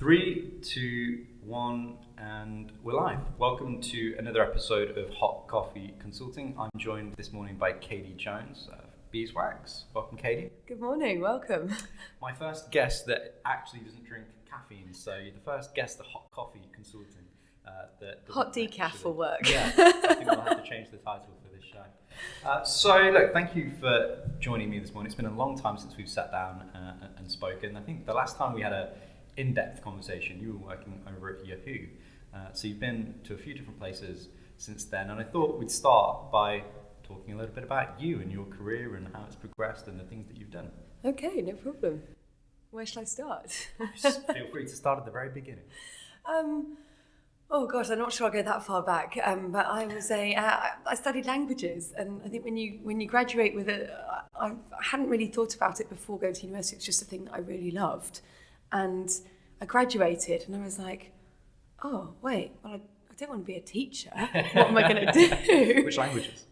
Three, two, one, and we're live. Welcome to another episode of Hot Coffee Consulting. I'm joined this morning by Cadi Jones of Beeswax. Welcome, Cadi. Good morning, welcome. My first guest that actually doesn't drink caffeine, so you're the first guest of Hot Coffee Consulting. Hot decaf will work. Yeah, I think we'll have to change the title for this show. So, look, thank you for joining me this morning. It's been a long time since we've sat down and spoken. I think the last time we had a in-depth conversation, you were working over at Yahoo. So you've been to a few different places since then, and I thought we'd start by talking a little bit about you and your career and how it's progressed and the things that you've done. Okay, no problem. Where shall I start? Just feel free to start at the very beginning. Oh gosh, I'm not sure I'll go that far back. But I studied languages, and I think when you graduate with it, I hadn't really thought about it before going to university. It's just a thing that I really loved, and I graduated, and I was like, oh wait, well I don't want to be a teacher. What am I going to do? Which languages?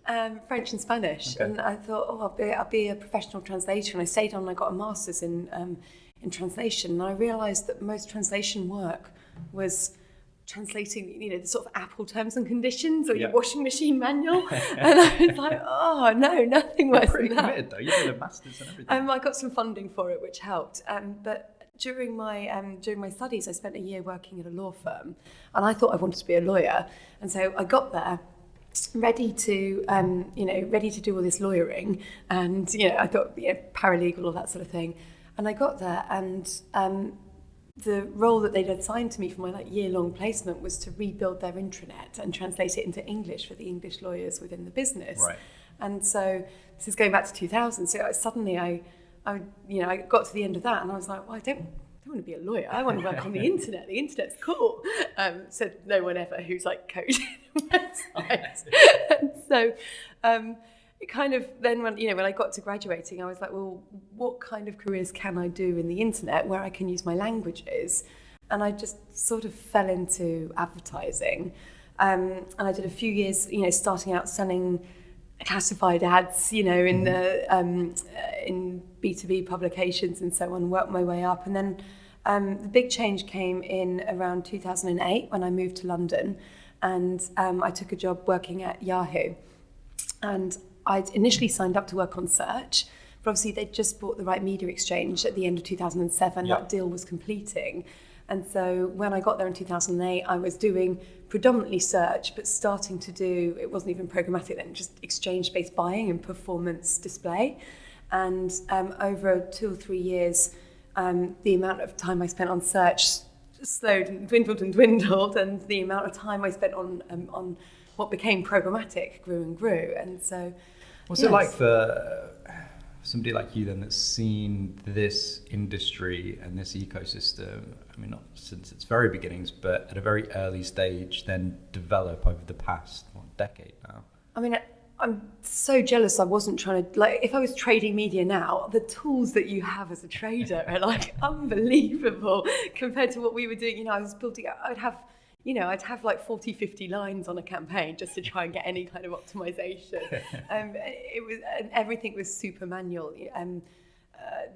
French and Spanish. Okay. And I thought, I'll be a professional translator. And I stayed on and I got a master's in translation. And I realised that most translation work was translating, the sort of Apple terms and conditions or your washing machine manual. And I was like, oh no, nothing worse than that. Pretty committed though. You did a master's and everything. I got some funding for it, which helped. But during my studies, I spent a year working at a law firm, and I thought I wanted to be a lawyer. And so I got there, ready to do all this lawyering, and I thought paralegal, all that sort of thing. And I got there, and the role that they'd assigned to me for my year-long placement was to rebuild their intranet and translate it into English for the English lawyers within the business. Right. And so this is going back to 2000. So suddenly I got to the end of that, and I was like, well, I don't want to be a lawyer. I want to work on the internet. The internet's cool. Said no one ever who's coding websites. And so it kind of then when I got to graduating, I was like, well, what kind of careers can I do in the internet where I can use my languages? And I just sort of fell into advertising, and I did a few years, starting out selling classified ads, in the in B2B publications and so on, worked my way up. And then the big change came in around 2008 when I moved to London, and I took a job working at Yahoo. And I'd initially signed up to work on search, but obviously they'd just bought the Right Media Exchange at the end of 2007. That deal was completing. And so when I got there in 2008, I was doing predominantly search, but starting to do, it wasn't even programmatic then, just exchange-based buying and performance display. And over 2 or 3 years, the amount of time I spent on search slowed and dwindled, and the amount of time I spent on what became programmatic grew and grew. And so, what's it like for somebody like you then that's seen this industry and this ecosystem, I mean, not since its very beginnings, but at a very early stage, then develop over the past decade now? I mean, I'm so jealous I wasn't trying to, if I was trading media now, the tools that you have as a trader are unbelievable compared to what we were doing. I was building, I'd have 40, 50 lines on a campaign just to try and get any kind of optimization. Everything was super manual.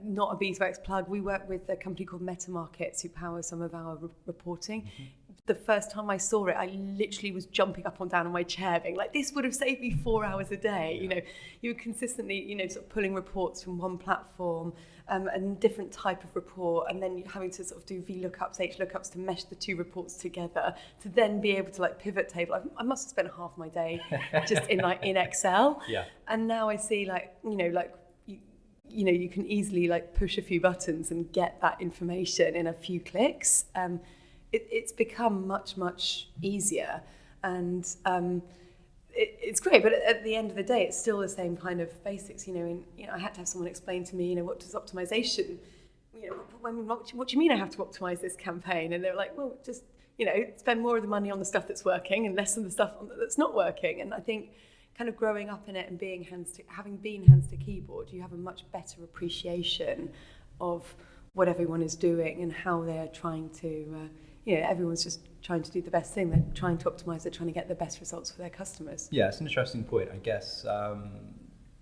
Not a Beeswax plug. We work with a company called Meta Markets who power some of our reporting. Mm-hmm. The first time I saw it, I literally was jumping up and down on my chair being like, this would have saved me 4 hours a day. Yeah. You were consistently, sort of pulling reports from one platform, a different type of report, and then having to sort of do VLOOKUPs, HLOOKUPs to mesh the two reports together to then be able to pivot table. I must have spent half my day just in Excel. Yeah. And now I see you can easily push a few buttons and get that information in a few clicks. It's become much, much easier, and it's great. But at the end of the day, it's still the same kind of basics. I had to have someone explain to me, what does optimization? What do you mean I have to optimize this campaign? And they're like, well, just spend more of the money on the stuff that's working and less on the stuff that's not working. And I think, kind of growing up in it and having been hands to keyboard, you have a much better appreciation of what everyone is doing and how they're trying to. Everyone's just trying to do the best thing. They're trying to optimize. They're trying to get the best results for their customers. Yeah, it's an interesting point. I guess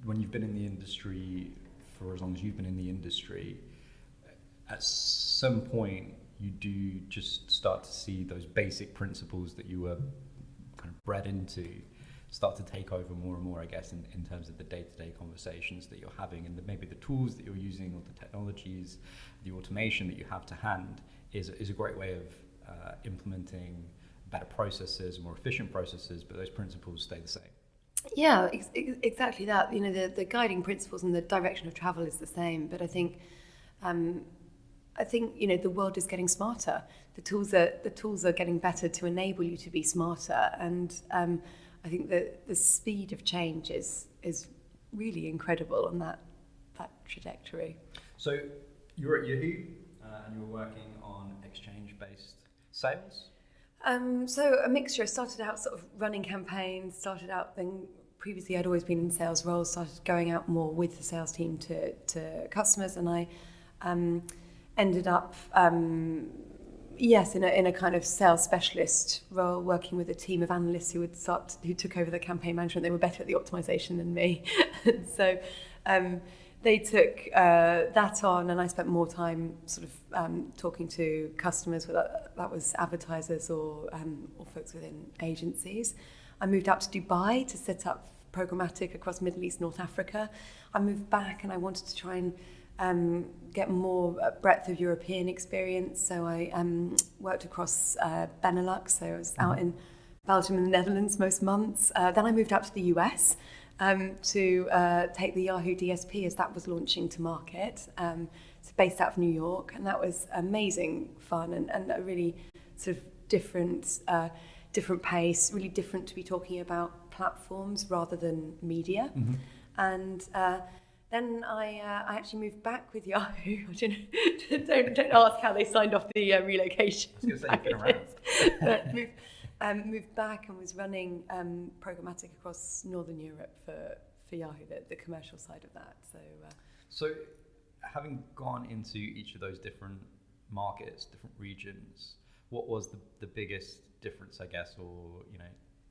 when you've been in the industry for as long as you've been in the industry, at some point you do just start to see those basic principles that you were kind of bred into start to take over more and more, I guess, in terms of the day-to-day conversations that you're having, and maybe the tools that you're using, or the technologies, the automation that you have to hand is a great way of implementing better processes, more efficient processes, but those principles stay the same. Yeah, exactly that. You know, the guiding principles and the direction of travel is the same, but I think you know, the world is getting smarter. The tools are getting better to enable you to be smarter, and I think that the speed of change is really incredible on that trajectory. So you're at Yahoo and you're working on exchange-based sales? So a mixture. I started out sort of running campaigns, then previously I'd always been in sales roles, started going out more with the sales team to customers, and I ended up in a kind of sales specialist role, working with a team of analysts who took over the campaign management. They were better at the optimization than me. So they took that on, and I spent more time sort of talking to customers, whether that was advertisers or folks within agencies. I moved out to Dubai to set up programmatic across Middle East, North Africa. I moved back and I wanted to try and get more breadth of European experience. So I worked across Benelux. So I was out in Belgium and the Netherlands most months. Then I moved out to the US to take the Yahoo DSP as that was launching to market. It's based out of New York, and that was amazing fun and a really sort of different pace, really different to be talking about platforms rather than media. Mm-hmm. And then I actually moved back with Yahoo. Don't ask how they signed off the relocation. I was going to say, you've been around. But moved back and was running programmatic across Northern Europe for Yahoo, the commercial side of that. So having gone into each of those different markets, different regions, what was the biggest difference, I guess, or, you know,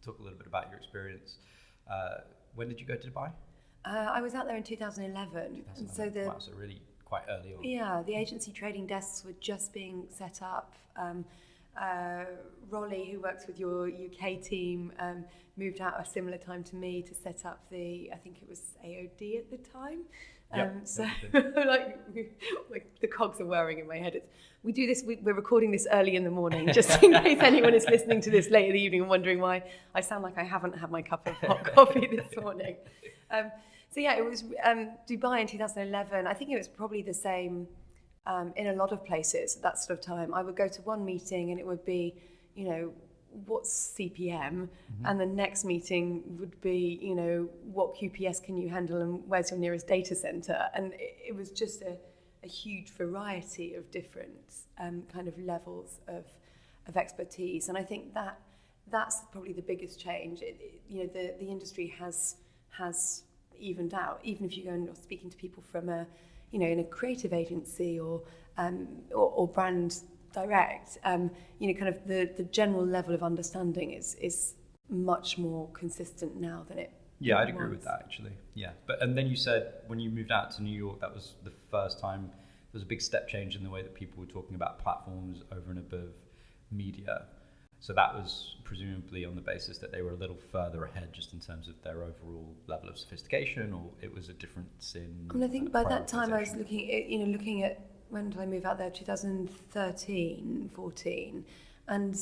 talk a little bit about your experience. When did you go to Dubai? I was out there in 2011. And so so really quite early on. Yeah, the agency trading desks were just being set up. Rolly, who works with your UK team, moved out a similar time to me to set up I think it was AOD at the time. So like the cogs are whirring in my head. We're recording this early in the morning, just in case anyone is listening to this late in the evening and wondering why I sound like I haven't had my cup of hot coffee this morning. So yeah, it was Dubai in 2011. I think it was probably the same in a lot of places at that sort of time. I would go to one meeting and it would be, you know, what's CPM? Mm-hmm. And the next meeting would be, you know, what QPS can you handle and where's your nearest data center? And it was just a huge variety of different kind of levels of expertise. And I think that's probably the biggest change. You know, the industry has evened out. Even if you go and you're speaking to people from in a creative agency or brand direct, you know, kind of the general level of understanding is much more consistent now than it. Yeah, I'd agree with that actually. Yeah, and then you said when you moved out to New York, that was the first time there was a big step change in the way that people were talking about platforms over and above media. So that was presumably on the basis that they were a little further ahead just in terms of their overall level of sophistication, or it was a difference in... I think by that time I was looking at when did I move out there? 2013, 14. And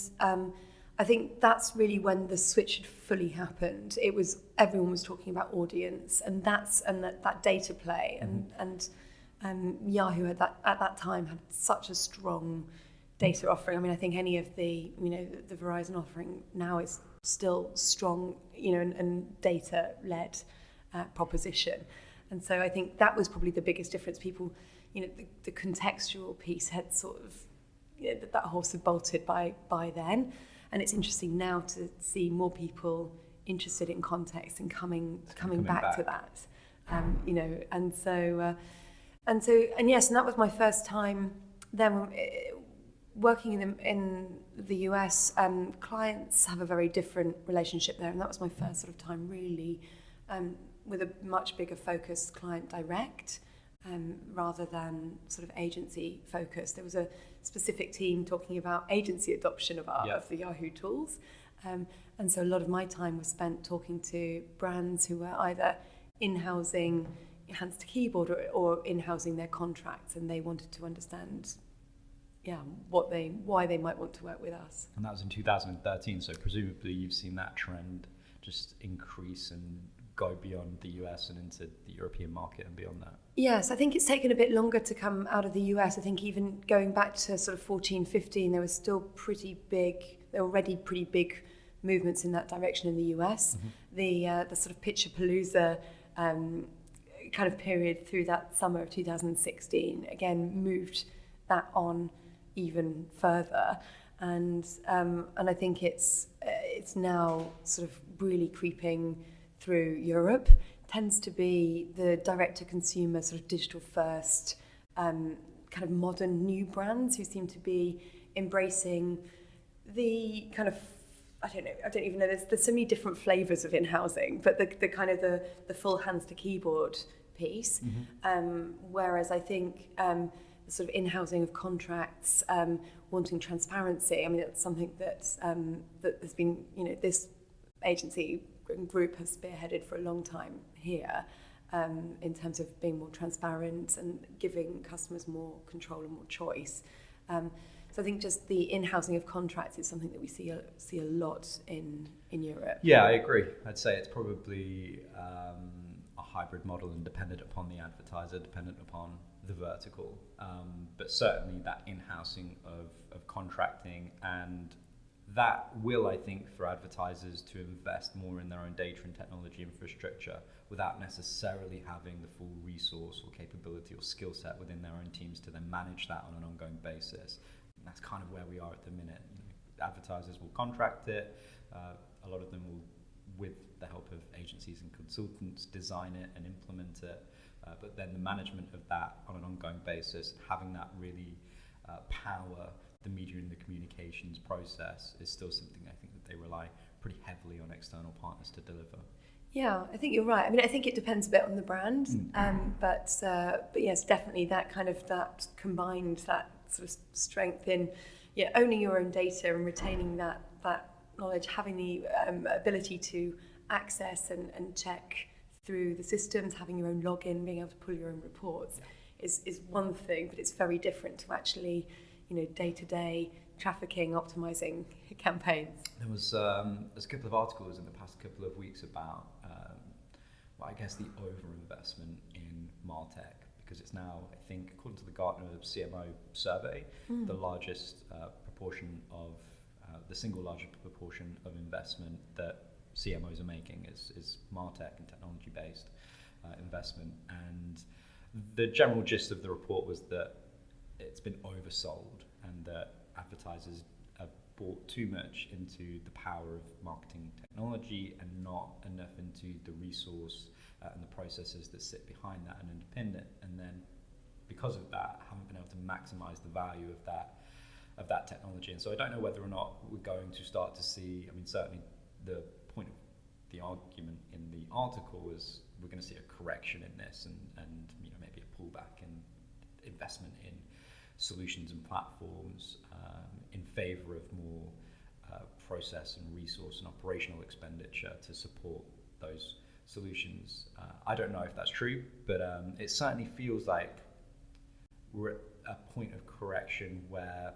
I think that's really when the switch had fully happened. Everyone was talking about audience and that data play. And Yahoo at that time had such a strong data offering. I mean, I think any of the Verizon offering now is still strong, you know, and data-led proposition. And so I think that was probably the biggest difference. People, you know, the contextual piece had sort of, you know, that horse had bolted by then. And it's interesting now to see more people interested in context and coming back to that, you know. And yes, and that was my first time then. Working in the US, clients have a very different relationship there, and that was my first sort of time really with a much bigger focus client direct rather than sort of agency focused. There was a specific team talking about agency adoption of the Yahoo tools. And so a lot of my time was spent talking to brands who were either in-housing hands to keyboard or in-housing their contracts, and they wanted to understand why they might want to work with us. And that was in 2013, so presumably you've seen that trend just increase and go beyond the US and into the European market and beyond that. Yes, I think it's taken a bit longer to come out of the US. I think even going back to sort of 14, 15, there were already pretty big movements in that direction in the US. Mm-hmm. The sort of Pitchapalooza kind of period through that summer of 2016 again moved that on even further, and I think it's now sort of really creeping through Europe. Tends to be the direct-to-consumer sort of digital-first kind of modern new brands who seem to be embracing the kind of, I don't even know, there's so many different flavours of in-housing, but the kind of the full hands-to-keyboard piece, mm-hmm. Whereas I think the sort of in-housing of contracts, wanting transparency, I mean, that's something that has been, this agency group has spearheaded for a long time here, in terms of being more transparent and giving customers more control and more choice. So I think just the in-housing of contracts is something that we see a lot in Europe. Yeah, I agree. I'd say it's probably a hybrid model and dependent upon the advertiser, dependent upon the vertical, but certainly that in-housing of contracting, and that will, I think, for advertisers to invest more in their own data and technology infrastructure without necessarily having the full resource or capability or skill set within their own teams to then manage that on an ongoing basis. And that's kind of where we are at the minute. Advertisers will contract it. A lot of them will, with the help of agencies and consultants, design it and implement it. But then the management of that on an ongoing basis, having that really power the media and the communications process, is still something I think that they rely pretty heavily on external partners to deliver. Yeah, I think you're right. I mean, I think it depends a bit on the brand, but yes, definitely that kind of that combined that sort of strength in owning your own data and retaining that knowledge, having the ability to access and check through the systems, having your own login, being able to pull your own reports is one thing, but it's very different to actually day-to-day trafficking, optimizing campaigns. There's a couple of articles in the past couple of weeks about, I guess, the overinvestment in MarTech, because it's now, I think, according to the Gartner CMO survey, the largest proportion of, the single largest proportion of investment that CMOs are making is MarTech and technology-based investment. And the general gist of the report was that it's been oversold and that advertisers have bought too much into the power of marketing technology and not enough into the resource and the processes that sit behind that and underpin it. And then because of that, haven't been able to maximize the value of that technology. And so I don't know whether or not we're going to start to see, I mean, certainly the point of the argument in the article was we're going to see a correction in this and maybe a pullback in investment in solutions and platforms in favor of more process and resource and operational expenditure to support those solutions. I don't know if that's true, but it certainly feels like we're at a point of correction where,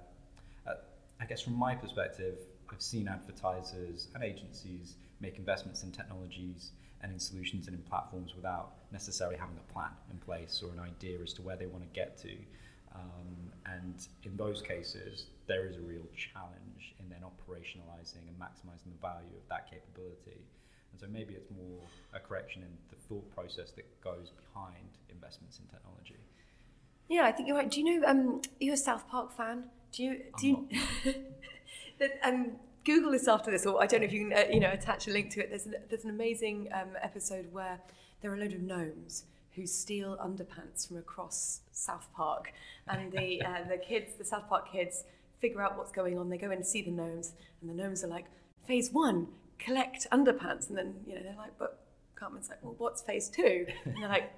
I guess from my perspective, I've seen advertisers and agencies make investments in technologies and in solutions and in platforms without necessarily having a plan in place or an idea as to where they want to get to. And in those cases, there is a real challenge in then operationalizing and maximizing the value of that capability. And so maybe it's more a correction in the thought process that goes behind investments in technology. Yeah, I think you're right. Do you know, are you a South Park fan? Google this after this, or I don't know if you can attach a link to it. There's an amazing episode where there are a load of gnomes who steal underpants from across South Park, and the South Park kids figure out what's going on. They go in and see the gnomes, and the gnomes are like, phase 1, collect underpants, and then they're like, but Cartman's like, well, what's phase 2? And they're like,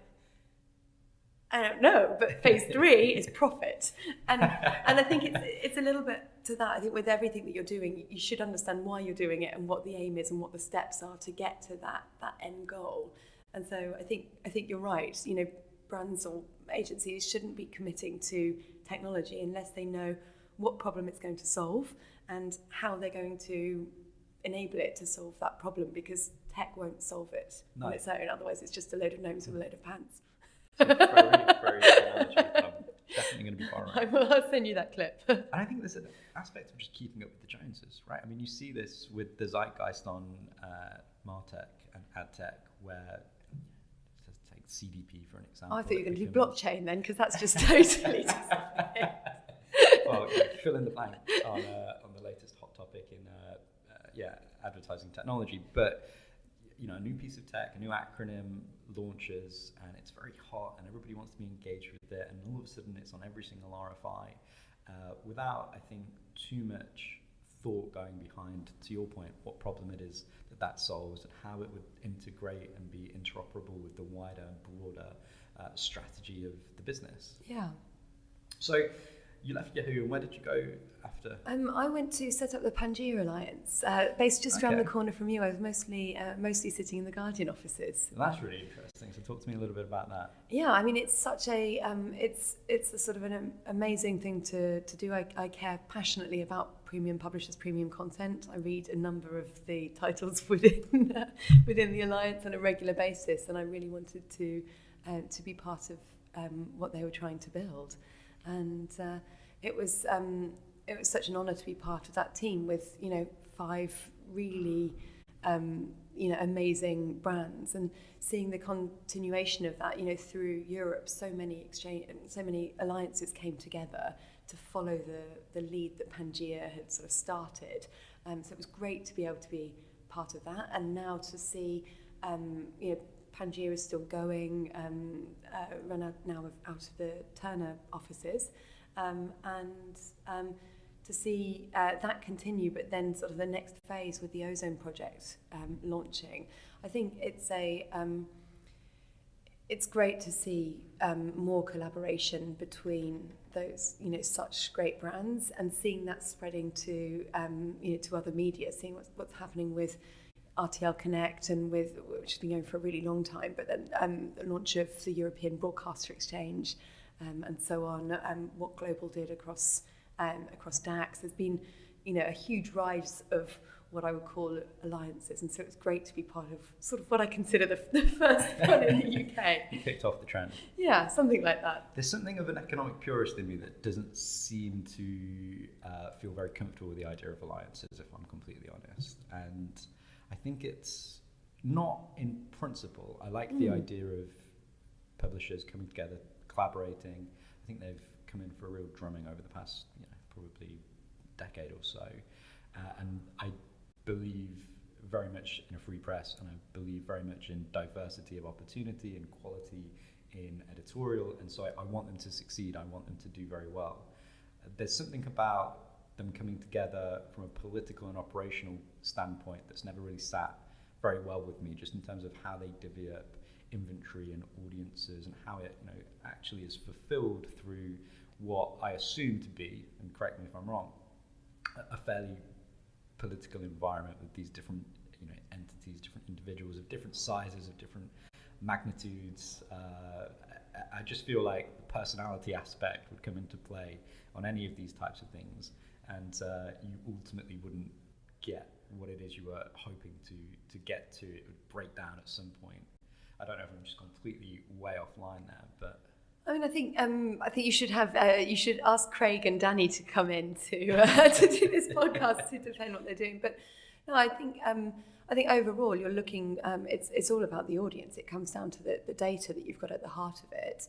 I don't know, but phase 3 is profit. And I think it's a little bit to that. I think with everything that you're doing, you should understand why you're doing it and what the aim is and what the steps are to get to that end goal. And so I think you're right. You know, brands or agencies shouldn't be committing to technology unless they know what problem it's going to solve and how they're going to enable it to solve that problem, because tech won't solve it on its own. Otherwise, it's just a load of gnomes with a load of pants. Very, very good analogy. I'm definitely going to be far right. I'll send you that clip. And I think there's an aspect of just keeping up with the Joneses, right? I mean, you see this with the zeitgeist on MarTech and AdTech, where let's take CDP for an example. I thought you were going to do blockchain then, because that's just totally disappeared. Well, yeah, fill in the blank on the latest hot topic in advertising technology. But you know, a new piece of tech, a new acronym launches, and it's very hot, and everybody wants to be engaged with it, and all of a sudden it's on every single RFI, without, I think, too much thought going behind, to your point, what problem it is that solves, and how it would integrate and be interoperable with the wider and broader strategy of the business. Yeah. So you left Yahoo, and where did you go after? I went to set up the Pangea Alliance, based just around the corner from you. I was mostly sitting in the Guardian offices. Well, that's really interesting. So talk to me a little bit about that. Yeah, I mean, it's such a it's a sort of an amazing thing to do. I care passionately about premium publishers, premium content. I read a number of the titles within the Alliance on a regular basis, and I really wanted to be part of what they were trying to build. And it was such an honour to be part of that team with 5 really amazing brands, and seeing the continuation of that through Europe. So many alliances came together to follow the lead that Pangea had sort of started. So it was great to be able to be part of that, and now to see Pangea is still going, run out now out of the Turner offices, and to see that continue, but then sort of the next phase with the Ozone project launching. I think it's great to see more collaboration between those such great brands, and seeing that spreading to to other media, seeing what's happening with RTL Connect, and which has been going for a really long time, but then the launch of the European Broadcaster Exchange, and so on, what Global did across DAX. There's been a huge rise of what I would call alliances, and so it's great to be part of sort of what I consider the first one in the UK. You kicked off the trend. Yeah, something like that. There's something of an economic purist in me that doesn't seem to feel very comfortable with the idea of alliances, if I'm completely honest. And I think it's not in principle. I like the idea of publishers coming together, collaborating. I think they've come in for a real drumming over the past, probably decade or so. And I believe very much in a free press, and I believe very much in diversity of opportunity and quality in editorial. And so I want them to succeed. I want them to do very well. There's something about them coming together from a political and operational standpoint that's never really sat very well with me, just in terms of how they divvy up inventory and audiences, and how it actually is fulfilled through what I assume to be, and correct me if I'm wrong, a fairly political environment with these different entities, different individuals of different sizes, of different magnitudes. I just feel like the personality aspect would come into play on any of these types of things, and you ultimately wouldn't get what it is you were hoping to get to. It would break down at some point. I don't know if I'm just completely way offline there, but I mean, I think you should ask Craig and Danny to come in to do this podcast to defend what they're doing. But no, I think overall you're looking. It's all about the audience. It comes down to the data that you've got at the heart of it.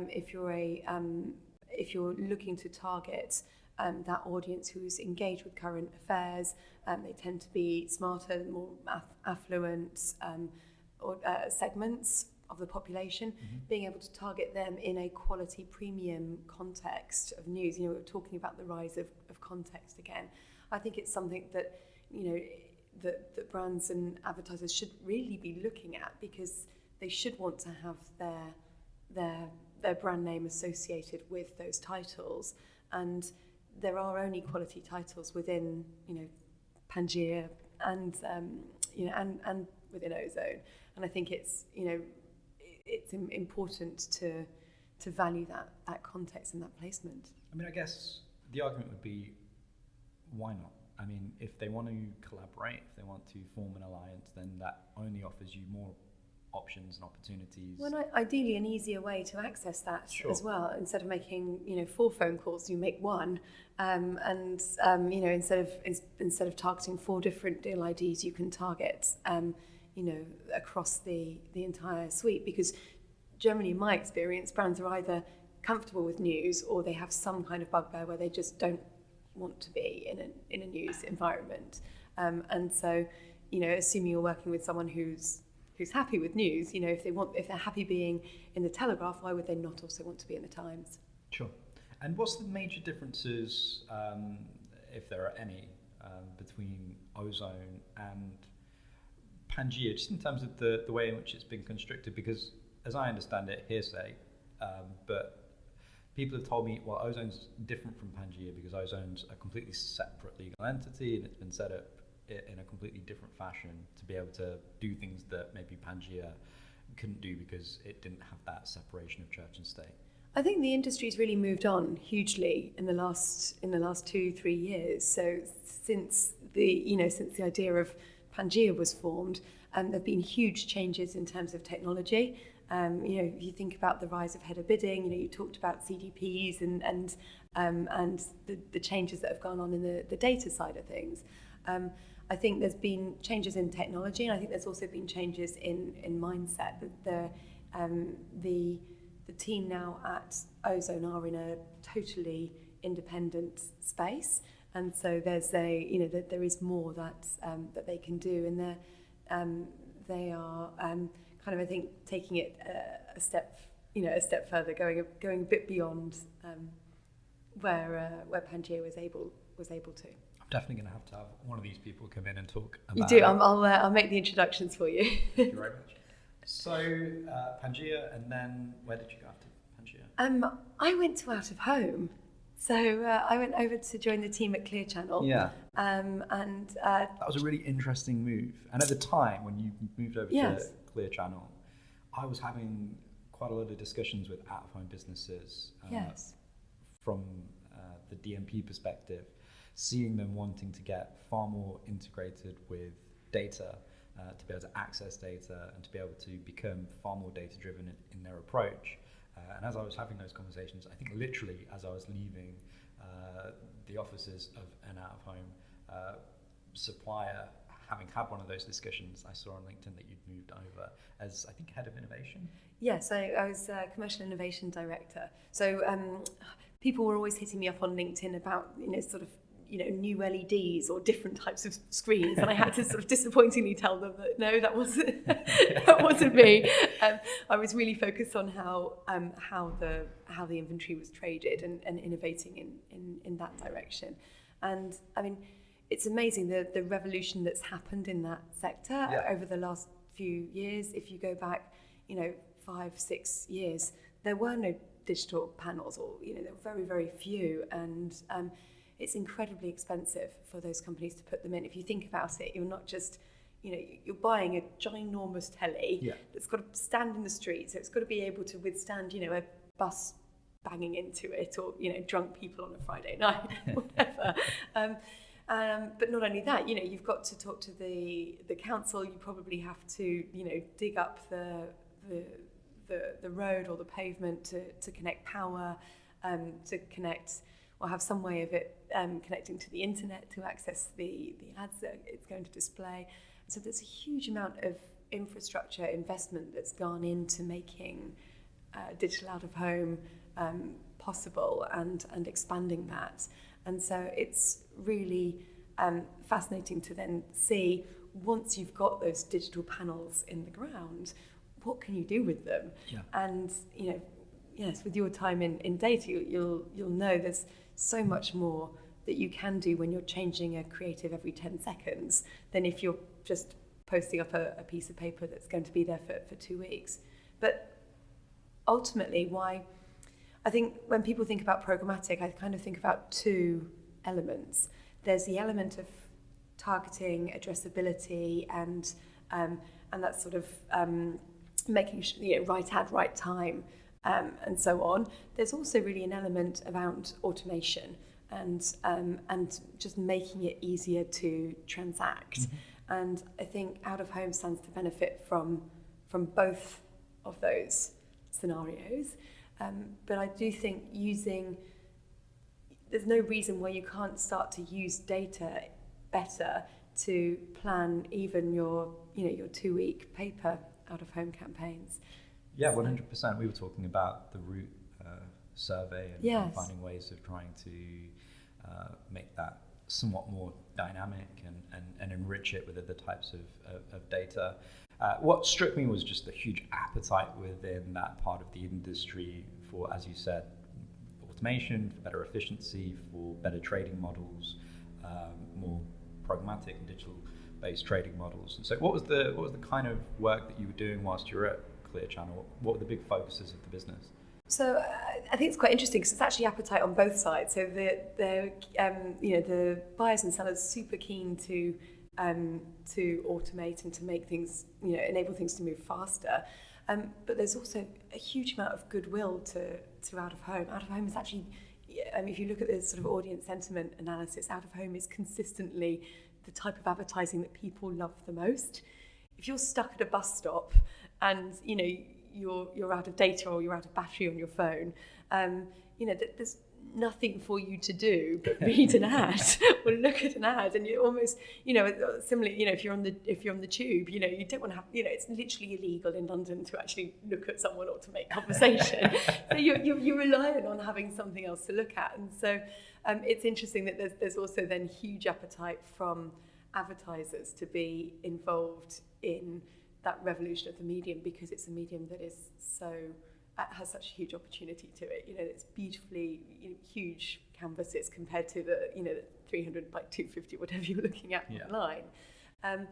If you're looking to target that audience who's engaged with current affairs, they tend to be smarter, more affluent segments of the population. Being able to target them in a quality premium context of news. We're talking about the rise of context again. I think it's something that that brands and advertisers should really be looking at, because they should want to have their their brand name associated with those titles. And there are only quality titles within, Pangea and and within Ozone. And I think it's important to value that context and that placement. I mean, I guess the argument would be, why not? I mean, if they want to collaborate, if they want to form an alliance, then that only offers you more options and opportunities. Well, ideally an easier way to access that Sure. as well. Instead of making 4 phone calls, you make one, instead of targeting 4 different deal IDs, you can target across the entire suite. Because generally, in my experience, brands are either comfortable with news or they have some kind of bugbear where they just don't want to be in a news environment. And so, assuming you're working with someone who's happy with news, if they're happy being in the Telegraph, why would they not also want to be in the Times? Sure. And what's the major differences, if there are any, between Ozone and Pangea, just in terms of the way in which it's been constructed? Because as I understand it, hearsay, but people have told me, well, Ozone's different from Pangea because Ozone's a completely separate legal entity and it's been set up in a completely different fashion to be able to do things that maybe Pangea couldn't do because it didn't have that separation of church and state. I think the industry's really moved on hugely in the last 2-3 years. So since the idea of Pangea was formed, there've been huge changes in terms of technology. If you think about the rise of header bidding, you talked about CDPs and the changes that have gone on in the data side of things. I think there's been changes in technology, and I think there's also been changes in mindset. The team now at Ozone are in a totally independent space, and so there's there is more that they can do, and they are kind of, I think, taking it a step further, going a bit beyond where Pangea was able to. I'm definitely going to have one of these people come in and talk about You do. I'll make the introductions for you. Thank you very much. So Pangea, and then where did you go after Pangea? I went to Out of Home. So I went over to join the team at Clear Channel. Yeah. That was a really interesting move. And at the time when you moved over to Clear Channel, I was having quite a lot of discussions with out-of-home businesses from the DMP perspective, seeing them wanting to get far more integrated with data, to be able to access data and to be able to become far more data-driven in their approach. And as I was having those conversations, I think literally as I was leaving the offices of an out-of-home supplier, having had one of those discussions, I saw on LinkedIn that you'd moved over as, I think, head of innovation. Yes, I was commercial innovation director. So people were always hitting me up on LinkedIn about new LEDs or different types of screens, and I had to sort of disappointingly tell them that no, that wasn't me. I was really focused on how the inventory was traded and innovating in that direction. And I mean, it's amazing the revolution that's happened in that sector over the last few years. If you go back, 5-6 years, there were no digital panels, or there were very, very few, and it's incredibly expensive for those companies to put them in. If you think about it, you're not just, you're buying a ginormous telly that's got to stand in the street, so it's got to be able to withstand, a bus banging into it, or drunk people on a Friday night, whatever. But not only that, you've got to talk to the council. You probably have to, dig up the road or the pavement to connect power, to connect, or have some way of it connecting to the internet to access the ads that it's going to display. So there's a huge amount of infrastructure investment that's gone into making digital out of home possible and expanding that. And so it's really fascinating to then see, once you've got those digital panels in the ground, what can you do with them? Yeah. And yes, with your time in data, you'll know there's so much more that you can do when you're changing a creative every 10 seconds than if you're just posting up a piece of paper that's going to be there for 2 weeks. But ultimately why I think when people think about programmatic, I kind of think about two elements. There's the element of targeting, addressability, and that sort of making sure, right ad, right time, and so on. There's also really an element around automation and just making it easier to transact. And I think out of home stands to benefit from both of those scenarios. But I do think there's no reason why you can't start to use data better to plan even your 2-week paper out of home campaigns. Yeah, 100%. We were talking about the route survey and finding ways of trying to make that somewhat more dynamic and enrich it with other types of data. What struck me was just the huge appetite within that part of the industry for, as you said, automation, for better efficiency, for better trading models, more programmatic and digital-based trading models. And so, what was the kind of work that you were doing whilst you were at Clear Channel? What were the big focuses of the business? So I think it's quite interesting because it's actually appetite on both sides. So the buyers and sellers are super keen to automate and to make things, enable things to move faster. But there's also a huge amount of goodwill to out of home. Out of home is actually, if you look at the sort of audience sentiment analysis, out of home is consistently the type of advertising that people love the most. If you're stuck at a bus stop and you're out of data or you're out of battery on your phone, there's nothing for you to do but read an ad or look at an ad, and you almost, similarly, if you're on the tube, you don't want to have, it's literally illegal in London to actually look at someone or to make conversation. So you're relying on having something else to look at, and so it's interesting that there's also then huge appetite from advertisers to be involved in that revolution of the medium, because it's a medium that is has such a huge opportunity to it. It's beautifully huge canvases compared to the 300 by 250, whatever you're looking at online. And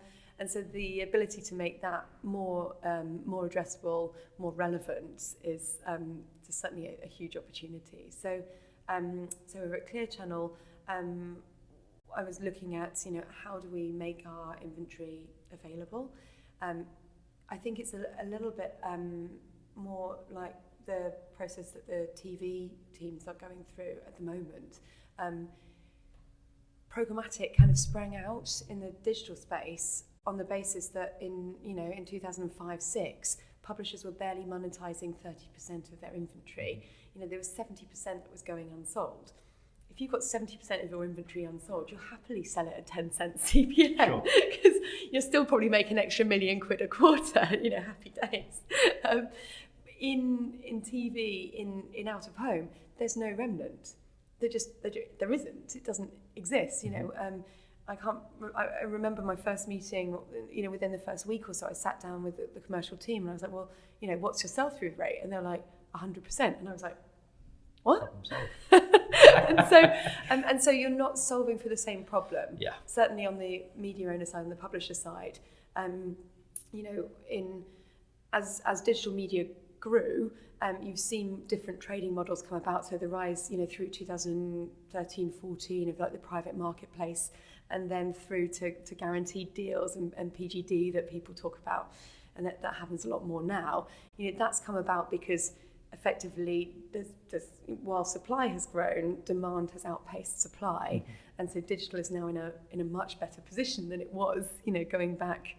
so the ability to make that more addressable, more relevant is certainly a huge opportunity. So we're at Clear Channel. I was looking at how do we make our inventory available. I think it's a little bit more like the process that the TV teams are going through at the moment. Programmatic kind of sprang out in the digital space on the basis that in 2005-06, publishers were barely monetizing 30% of their inventory. There was 70% that was going unsold. If you've got 70% of your inventory unsold, you'll happily sell it at 10 cents CPM, because you're still probably making an extra £1 million a quarter. Happy days. In TV, in out of home, there's no remnant. There isn't. It doesn't exist. I remember my first meeting. Within the first week or so, I sat down with the commercial team and I was like, well, what's your sell-through rate? And they're like 100%, and I was like, what? and so you're not solving for the same problem. Yeah. Certainly on the media owner side and the publisher side, as digital media grew, you've seen different trading models come about. So the rise, through 2013-14 of like the private marketplace, and then through to guaranteed deals and PGD that people talk about, and that happens a lot more now. That's come about because effectively, while supply has grown, demand has outpaced supply, and so digital is now in a much better position than it was, going back,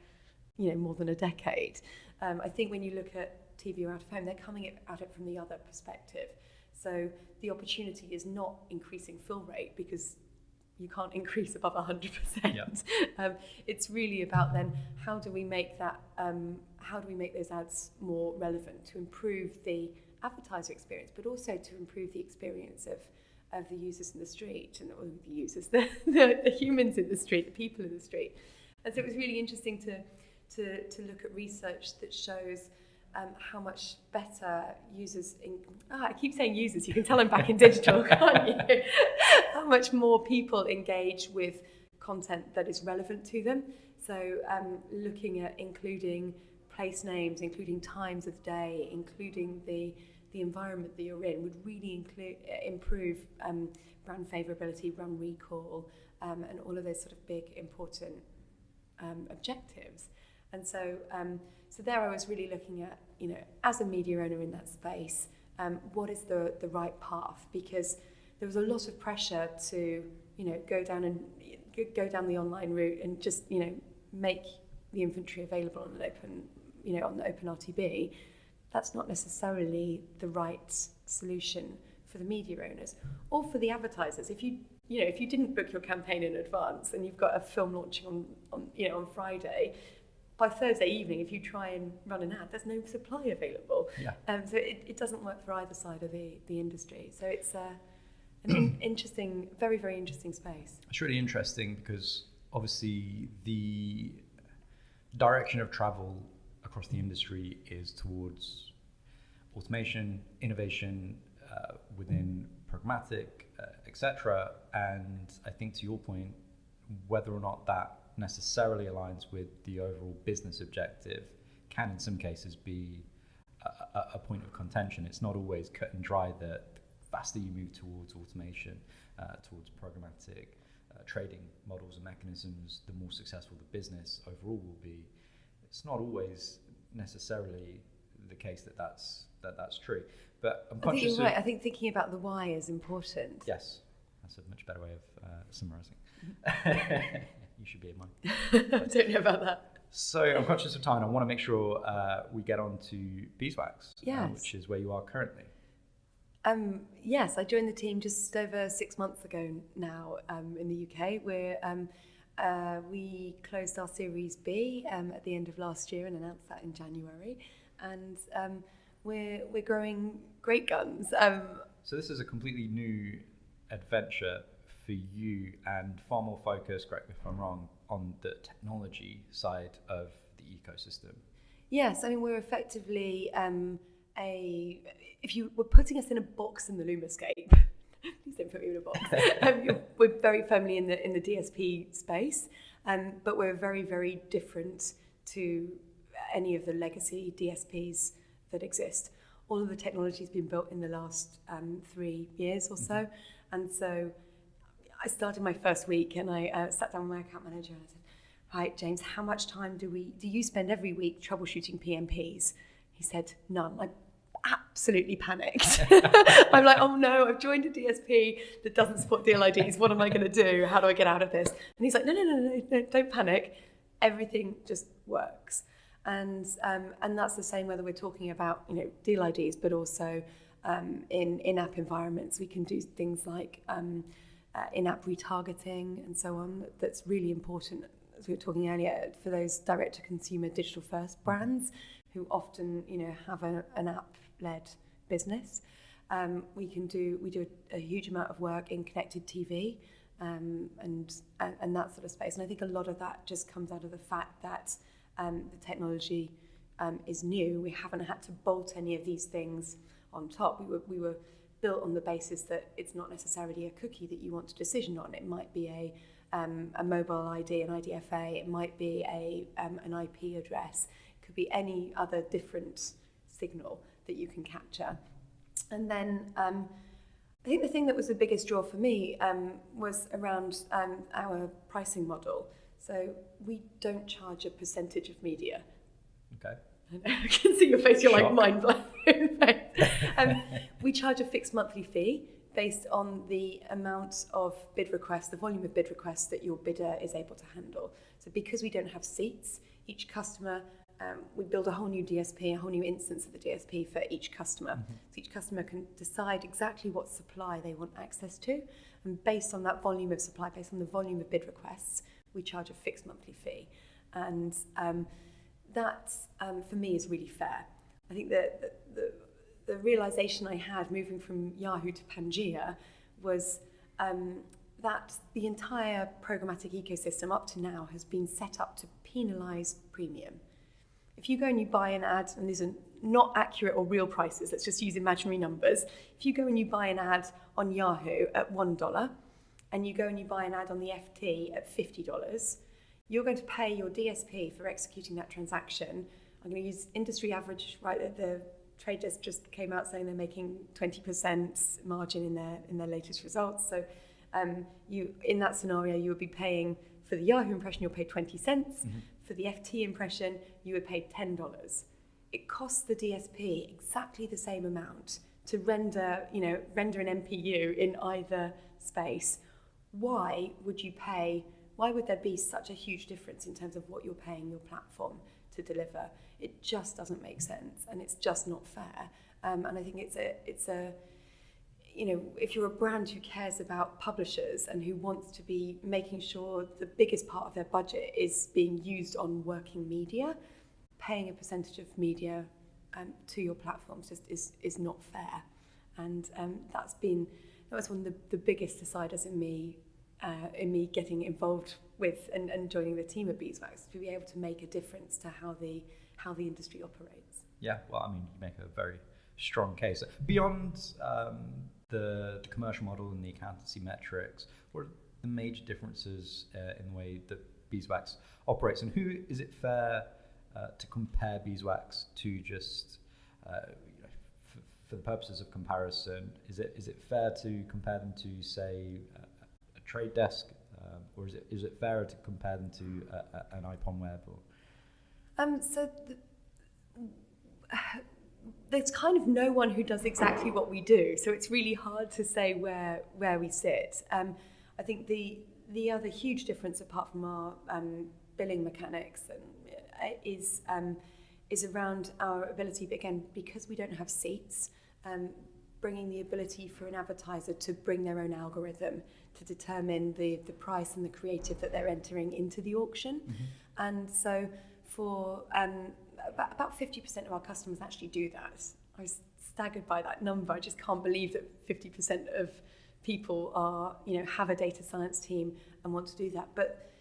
more than a decade. I think when you look at TV or out of home, they're coming at it from the other perspective. So the opportunity is not increasing fill rate, because you can't increase above 100%. Yeah. It's really about then how do we make those ads more relevant to improve the advertiser experience, but also to improve the experience of the users in the street, and all the users, the humans in the street, the people in the street. And so it was really interesting to look at research that shows how much better users, I keep saying users, you can tell I'm back in digital, can't you? How much more people engage with content that is relevant to them. So looking at including place names, including times of day, including the environment that you're in, would really improve brand favourability, brand recall, and all of those sort of big, important objectives. And so there I was really looking at, as a media owner in that space, what is the right path? Because there was a lot of pressure to, go down the online route and just, make the inventory available on the open RTB. That's not necessarily the right solution for the media owners or for the advertisers. If you didn't book your campaign in advance and you've got a film launching on Friday, by Thursday evening, if you try and run an ad, there's no supply available. Yeah. So it doesn't work for either side of the industry. So it's an interesting, very, very interesting space. It's really interesting because obviously the direction of travel across the industry is towards automation, innovation within programmatic, etc. And I think to your point, whether or not that necessarily aligns with the overall business objective can in some cases be a point of contention. It's not always cut and dry that the faster you move towards automation, towards programmatic trading models and mechanisms, the more successful the business overall will be. It's not always necessarily the case that's true. But I'm conscious I think you're right. I think thinking about the why is important. Yes, that's a much better way of summarising. You should be in mine. I don't know about that. So I'm conscious of time. I want to make sure we get on to Beeswax, Yes. Which is where you are currently. Yes, I joined the team just over 6 months ago now in the UK. We closed our Series B at the end of last year and announced that in January. And we're growing great guns. So this is a completely new adventure for you and far more focused, correct me if I'm wrong, on the technology side of the ecosystem. Yes, I mean, we're effectively if you were putting us in a box in the Lumascape, please don't put me in a box. We're very firmly in the DSP space, but we're very, very different to any of the legacy DSPs that exist. All of the technology has been built in the last 3 years or so, and so I started my first week and I sat down with my account manager and I said, right, James, how much time do you spend every week troubleshooting PMPs? He said, none. I absolutely panicked. I'm like, oh no, I've joined a DSP that doesn't support deal IDs. What am I going to do? How do I get out of this? And he's like, no, don't panic. Everything just works. And that's the same whether we're talking about deal IDs, but also in-app environments. We can do things like in-app retargeting and so on. That's really important, as we were talking earlier, for those direct-to-consumer digital-first brands who often have an app-led business. We do a huge amount of work in connected TV and that sort of space. And I think a lot of that just comes out of the fact that the technology is new. We haven't had to bolt any of these things on top. We were built on the basis that it's not necessarily a cookie that you want to decision on. It might be a mobile ID, an IDFA. It might be an IP address. It could be any other different signal that you can capture. And then I think the thing that was the biggest draw for me was around our pricing model. So we don't charge a percentage of media. Okay. I can see your face, you're Shock. like mind blown. We charge a fixed monthly fee based on the amount of bid requests, the volume of bid requests that your bidder is able to handle. So because we don't have seats, each customer, we build a whole new DSP, a whole new instance of the DSP for each customer. Mm-hmm. So each customer can decide exactly what supply they want access to. And based on that volume of supply, based on the volume of bid requests, we charge a fixed monthly fee. And that, for me, is really fair. I think that the realization I had moving from Yahoo to Pangea was that the entire programmatic ecosystem up to now has been set up to penalize premium. If you go and you buy an ad, and these are not accurate or real prices, let's just use imaginary numbers. If you go and you buy an ad on Yahoo at $1, and you go and you buy an ad on the FT at $50, you're going to pay your DSP for executing that transaction I'm going to use industry average, right? The Trade Desk just came out saying they're making 20% margin in their latest results. So you, in that scenario, you would be paying for the Yahoo impression, you'll pay 20 cents. Mm-hmm. For the FT impression, you would pay $10. It costs the DSP exactly the same amount to render an MPU in either space. Why would there be such a huge difference in terms of what you're paying your platform to deliver? It just doesn't make sense, and it's just not fair. And I think it's a if you're a brand who cares about publishers and who wants to be making sure the biggest part of their budget is being used on working media, paying a percentage of media to your platforms just is not fair. And that was one of the biggest deciders in me getting involved with and joining the team at Beeswax, to be able to make a difference to how the industry operates. Yeah, well, I mean, you make a very strong case. Beyond the commercial model and the accountancy metrics, what are the major differences in the way that Beeswax operates, and who is it fair to compare Beeswax to? Just for the purposes of comparison, is it fair to compare them to, say, a Trade Desk, or is it fairer to compare them to an IPONWeb? There's kind of no one who does exactly what we do, so it's really hard to say where we sit. I think the other huge difference, apart from our billing mechanics, is around our ability, but again, because we don't have seats, bringing the ability for an advertiser to bring their own algorithm to determine the price and the creative that they're entering into the auction. Mm-hmm. And so for about 50% of our customers actually do that. I was staggered by that number. I just can't believe that 50% of people have a data science team and want to do that. But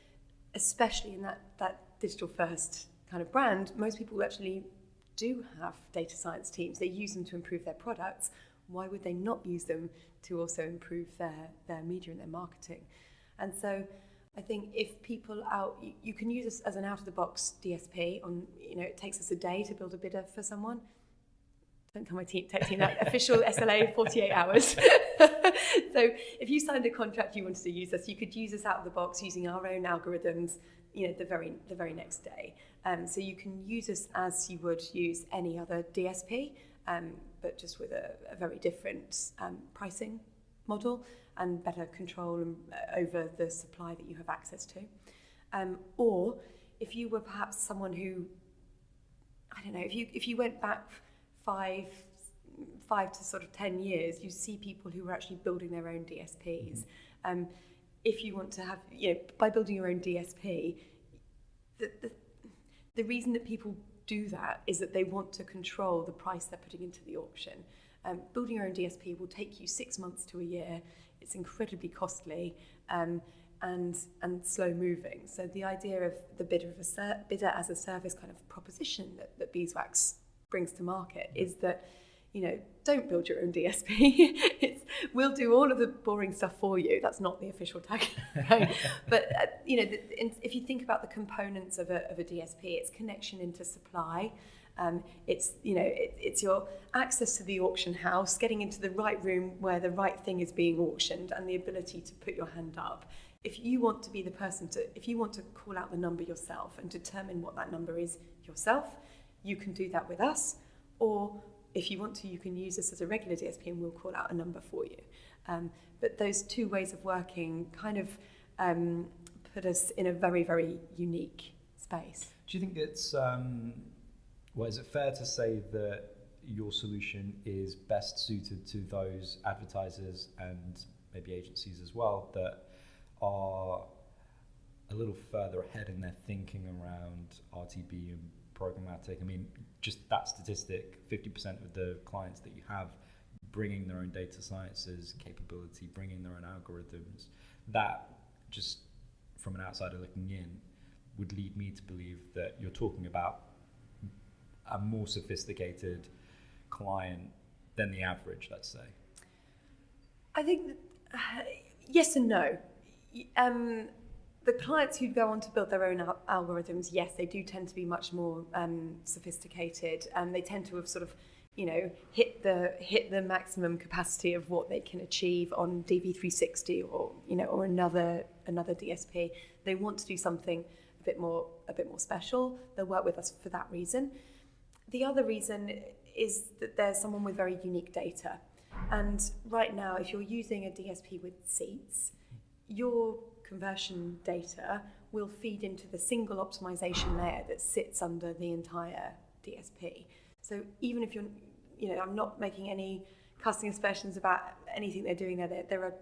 especially in that digital first kind of brand, most people actually do have data science teams. They use them to improve their products. Why would they not use them to also improve their media and their marketing? And so I think if people you can use us as an out-of-the-box DSP. It takes us a day to build a bidder for someone. Don't tell my tech team that. Official SLA, 48 hours. So if you signed a contract, you wanted to use us, you could use us out of the box using our own algorithms, the very next day. So you can use us as you would use any other DSP, but just with a very different pricing model and better control over the supply that you have access to. Or if you were perhaps someone who, I don't know, if you went back five to sort of 10 years, you see people who were actually building their own DSPs. Mm-hmm. If you want to have, by building your own DSP, the reason that people do that is that they want to control the price they're putting into the auction. Building your own DSP will take you 6 months to a year. It's incredibly costly and slow moving. So the idea of the bidder as a service kind of proposition that Beeswax brings to market is that, don't build your own DSP. We'll do all of the boring stuff for you. That's not the official tagline. But if you think about the components of a DSP, it's connection into supply. It's your access to the auction house, getting into the right room where the right thing is being auctioned, and the ability to put your hand up. If you want to be the person if you want to call out the number yourself and determine what that number is yourself, you can do that with us. Or if you want to, you can use us as a regular DSP and we'll call out a number for you. But those two ways of working kind of put us in a very, very unique space. Do you think it's, is it fair to say that your solution is best suited to those advertisers and maybe agencies as well that are a little further ahead in their thinking around RTB and programmatic? I mean, just that statistic, 50% of the clients that you have bringing their own data sciences capability, bringing their own algorithms, that just from an outsider looking in would lead me to believe that you're talking about a more sophisticated client than the average, let's say. I think yes and no. The clients who go on to build their own algorithms, yes, they do tend to be much more sophisticated, and they tend to have sort of, hit the maximum capacity of what they can achieve on DV360 or another DSP. They want to do something a bit more special. They'll work with us for that reason. The other reason is that there's someone with very unique data. And right now, if you're using a DSP with seats, your conversion data will feed into the single optimization layer that sits under the entire DSP. So even if I'm not making any casting aspersions about anything they're doing there. There are,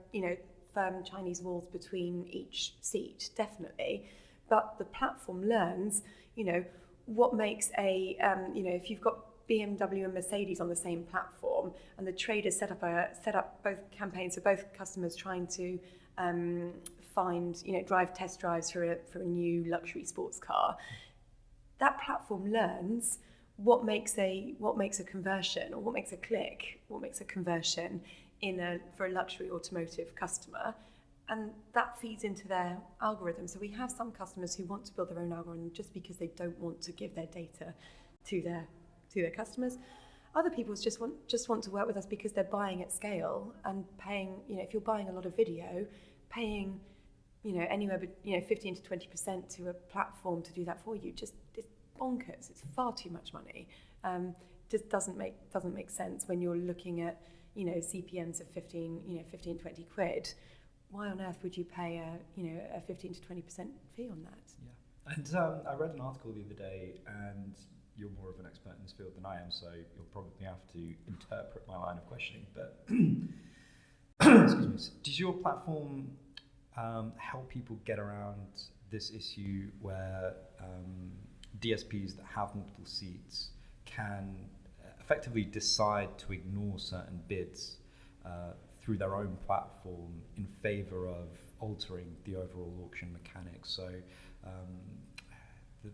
firm Chinese walls between each seat, definitely. But the platform learns, what makes if you've got BMW and Mercedes on the same platform, and the traders set up both campaigns for both customers trying to drive test drives for a new luxury sports car. That platform learns what makes a conversion, or what makes a click, what makes a conversion for a luxury automotive customer, and that feeds into their algorithm. So we have some customers who want to build their own algorithm just because they don't want to give their data to their customers. Other people just want to work with us because they're buying at scale and paying. If you're buying a lot of video, paying anywhere but 15 to 20% to a platform to do that for you, it's bonkers. It's far too much money. Just doesn't make sense when you're looking at CPMs of 15 20 quid. Why on earth would you pay a 15 to 20% fee on that? Yeah, and I read an article the other day, and you're more of an expert in this field than I am, so you'll probably have to interpret my line of questioning. But excuse me, does your platform help people get around this issue where DSPs that have multiple seats can effectively decide to ignore certain bids through their own platform in favor of altering the overall auction mechanics? So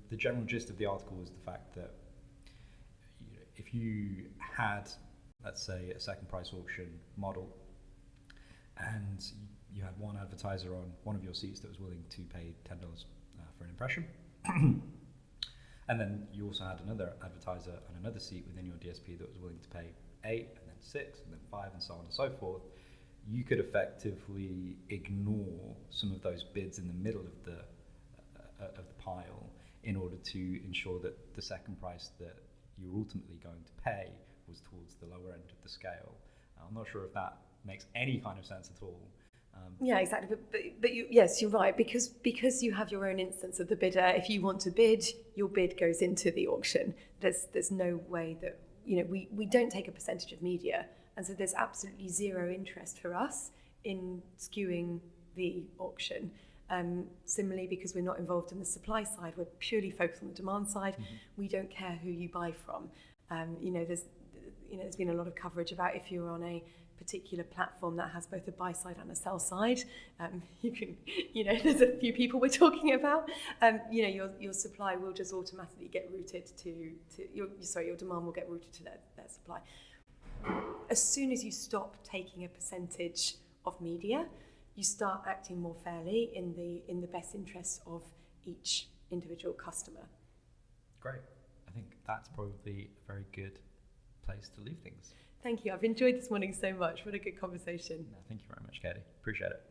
the general gist of the article is the fact that if you had, let's say, a second price auction model, and you had one advertiser on one of your seats that was willing to pay $10 for an impression, and then you also had another advertiser on another seat within your DSP that was willing to pay 8, and then 6, and then 5, and so on and so forth, you could effectively ignore some of those bids in the middle of the pile in order to ensure that the second price that you're ultimately going to pay was towards the lower end of the scale. I'm not sure if that makes any kind of sense at all. Yeah, exactly. But yes, you're right. Because you have your own instance of the bidder. If you want to bid, your bid goes into the auction. There's no way that we don't take a percentage of media, and so there's absolutely zero interest for us in skewing the auction. Similarly, because we're not involved in the supply side, we're purely focused on the demand side. Mm-hmm. We don't care who you buy from. There's been a lot of coverage about if you're on a particular platform that has both a buy side and a sell side. There's a few people we're talking about. Your supply will just automatically get routed to your demand will get routed to their supply. As soon as you stop taking a percentage of media, you start acting more fairly in the best interests of each individual customer. Great. I think that's probably a very good place to leave things. Thank you. I've enjoyed this morning so much. What a good conversation. No, thank you very much, Cadi. Appreciate it.